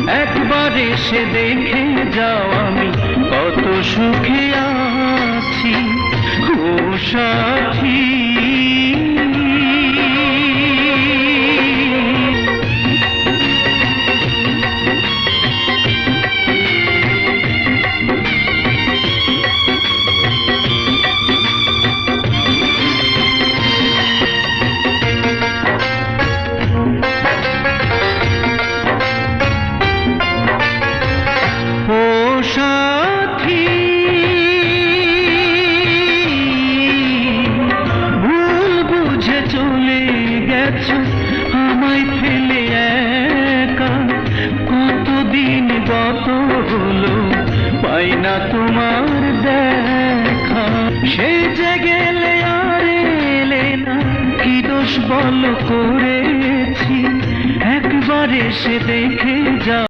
একবার এসে দেখে যাও আমি কত সুখে আছি ও সাথী। আমায় ফেলে একা কতদিন গত হলো পাই না তোমার দেখা। সে যে গেলে আর এলে না কি দোষ বল করেছি একবার এসে দেখে যাও।